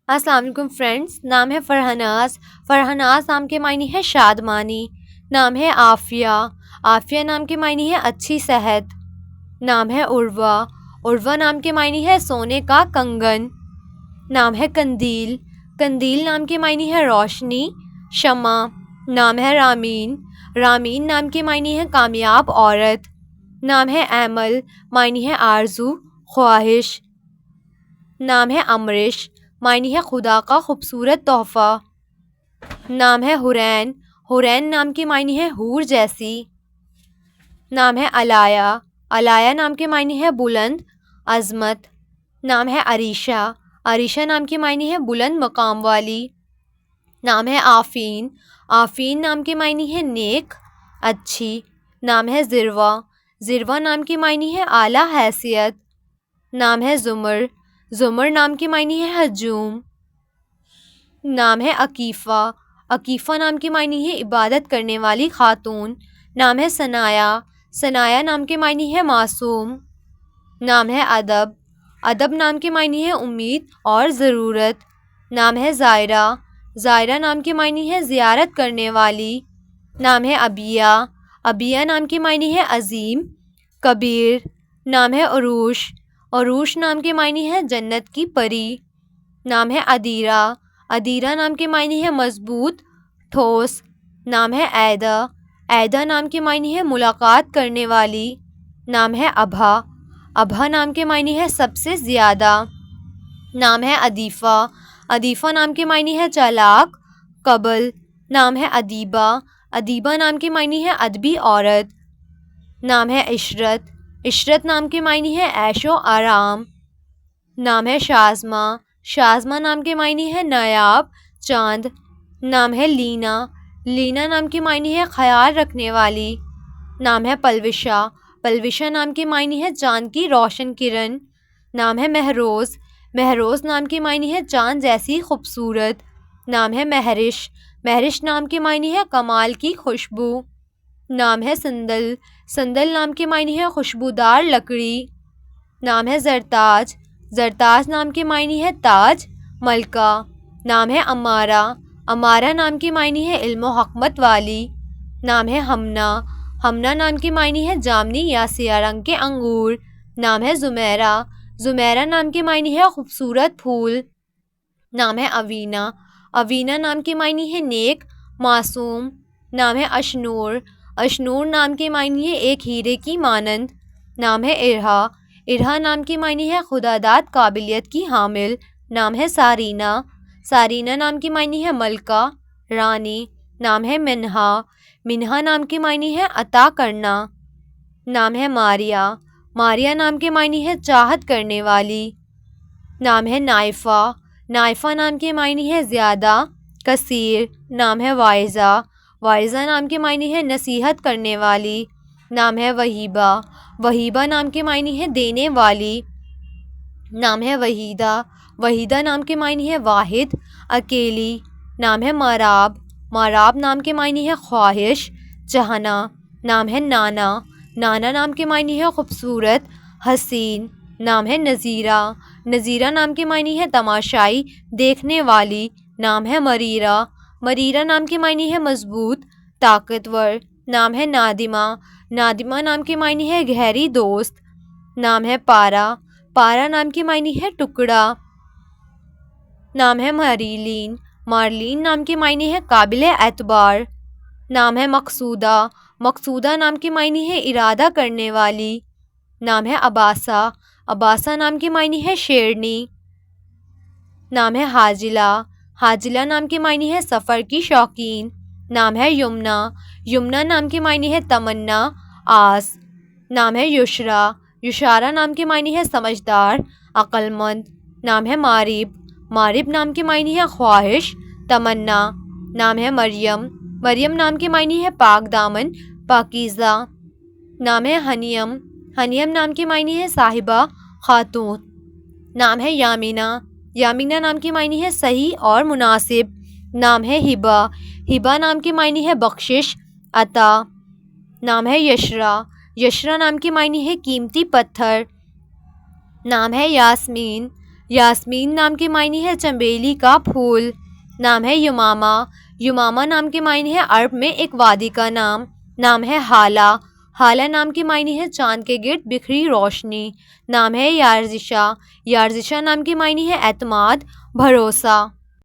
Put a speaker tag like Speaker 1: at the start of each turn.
Speaker 1: السلام علیکم فرینڈس، نام ہے فرہناز۔ فرہناز نام کے معنی ہے شادمانی۔ نام ہے عافیہ۔ عافیہ نام کے معنی ہے اچھی صحت۔ نام ہے عروہ۔ عروہ نام کے معنی ہے سونے کا کنگن۔ نام ہے قندیل۔ قندیل نام کے معنی ہے روشنی، شمع۔ نام ہے رامین۔ رامین نام کے معنی ہے کامیاب عورت۔ نام ہے ایمل، معنی ہے آرزو، خواہش۔ نام ہے امرش، معنی ہے خدا کا خوبصورت تحفہ۔ نام ہے حرین۔ حرین نام کے معنی ہے حور جیسی۔ نام ہے علایا۔ علایا نام کے معنی ہے بلند، عظمت۔ نام ہے عریشہ۔ عریشہ نام کے معنی ہے بلند مقام والی۔ نام ہے آفین۔ آفین نام کے معنی ہے نیک، اچھی۔ نام ہے ذروہ۔ ذروہ نام کے معنی ہے اعلیٰ حیثیت۔ نام ہے زمر۔ زمر نام کے معنی ہے ہجوم۔ نام ہے عکیفہ۔ عکیفہ نام کے معنی ہے عبادت کرنے والی خاتون۔ نام ہے ثنایا۔ ثنایا نام کے معنی ہے معصوم۔ نام ہے ادب۔ ادب نام کے معنی ہے امید اور ضرورت۔ نام ہے زائرہ۔ زائرہ نام کے معنی ہے زیارت کرنے والی۔ نام ہے عبیہ۔ عبیہ نام کے معنی ہے عظیم، کبیر۔ نام ہے عروش۔ عروش نام کے معنی ہے جنت کی پری۔ نام ہے ادیرہ۔ ادیرہ نام کے معنی ہے مضبوط، ٹھوس۔ نام ہے ایدہ۔ ایدہ نام کے معنی ہے ملاقات کرنے والی۔ نام ہے ابھا۔ ابھا نام کے معنی ہے سب سے زیادہ۔ نام ہے ادیفہ۔ ادیفہ نام کے معنی ہے چالاک، قبل۔ نام ہے ادیبہ۔ ادیبہ نام کے معنی ہے ادبی عورت۔ نام ہے عشرت۔ عشرت نام کے معنی ہے عیش و آرام۔ نام ہے شازمہ۔ شازمہ نام کے معنی ہے نایاب، چاند۔ نام ہے لینا۔ لینا نام کے معنی ہے خیال رکھنے والی۔ نام ہے پلوشہ۔ پلوشہ نام کے معنی ہے چاند کی روشن کرن۔ نام ہے مہروز۔ مہروز نام کے معنی ہے چاند جیسی خوبصورت۔ نام ہے مہرش۔ مہرش نام کے معنی ہے کمال کی خوشبو۔ نام ہے سندل۔ سندل نام کے معنی ہے خوشبودار لکڑی۔ نام ہے زرتاج۔ زرتاج نام کے معنی ہے تاج، ملکہ۔ نام ہے امارہ۔ امارہ نام کے معنی ہے علم و حکمت والی۔ نام ہے ہمنا۔ ہمنا نام کے معنی ہے جامنی یا سیاہ رنگ کے انگور۔ نام ہے زمیرہ۔ زمیرہ نام کے معنی ہے خوبصورت پھول۔ نام ہے اوینا۔ اوینا نام کے معنی ہے نیک، معصوم۔ نام ہے اشنور۔ اشنور نام کے معنی ہے ایک ہیرے کی مانند۔ نام ہے ارہا۔ ارہا نام کے معنی ہے خداداد قابلیت کی حامل۔ نام ہے سارینہ۔ سارینہ نام کے معنی ہے ملکہ، رانی۔ نام ہے منہا۔ منہا نام کے معنی ہے عطا کرنا۔ نام ہے ماریا۔ ماریا نام کے معنی ہے چاہت کرنے والی۔ نام ہے نائفہ۔ نائفہ نام کے معنی ہے زیادہ، کثیر۔ نام ہے واعظہ۔ واعظہ نام کے معنی ہے نصیحت کرنے والی۔ نام ہے وہیبہ۔ وہیبہ نام کے معنی ہے دینے والی۔ نام ہے وحیدہ۔ وحیدہ نام کے معنی ہے واحد، اکیلی۔ نام ہے ماراب۔ ماراب نام کے معنی ہے خواہش، چاہنا۔ نام ہے نانا۔ نانا نام کے معنی ہے خوبصورت، حسین۔ نام ہے نظیرہ۔ نظیرہ نام کے معنی ہے تماشائی، دیکھنے والی۔ نام ہے مریرہ۔ مریرہ نام کے معنی ہے مضبوط، طاقتور۔ نام ہے نادمہ۔ نادمہ نام کے معنی ہے گہری دوست۔ نام ہے پارا۔ پارا نام کے معنی ہے ٹکڑا۔ نام ہے مارلین۔ مارلین نام کے معنی ہے قابل اعتبار۔ نام ہے مقصودہ۔ مقصودہ نام کے معنی ہے ارادہ کرنے والی۔ نام ہے عباسہ۔ عباسہ نام کے معنی ہے شیرنی۔ نام ہے حاجلہ۔ حاجلہ نام کے معنی ہے سفر کی شوقین۔ نام ہے یمنا۔ یمنا نام کے معنی ہے تمنا، آس۔ نام ہے یشرا۔ یشارہ نام کے معنی ہے سمجھدار، عقل مند۔ نام ہے ماریب۔ ماریب نام کے معنی ہے خواہش، تمنا۔ نام ہے مریم۔ مریم نام کے معنی ہے پاک دامن، پاکیزہ۔ نام ہے حنیم۔ حنیم نام کے معنی ہے صاحبہ، خاتون۔ نام ہے یامینہ۔ یامینہ نام کے معنی ہے صحیح اور مناسب۔ نام ہے ہبہ۔ ہبہ نام کے معنی ہے بخشش، عطا۔ نام ہے یشرا۔ یشرا نام کے معنی ہے قیمتی پتھر۔ نام ہے یاسمین۔ یاسمین نام کے معنی ہے چنبیلی کا پھول۔ نام ہے یمامہ، یمامہ نام کے معنی ہے عرب میں ایک وادی کا نام۔ نام ہے ہالہ، ہالہ نام کے معنی ہے چاند کے گرد بکھری روشنی۔ نام ہے یارزشہ، یارزشہ نام کے معنی ہے اعتماد، بھروسہ۔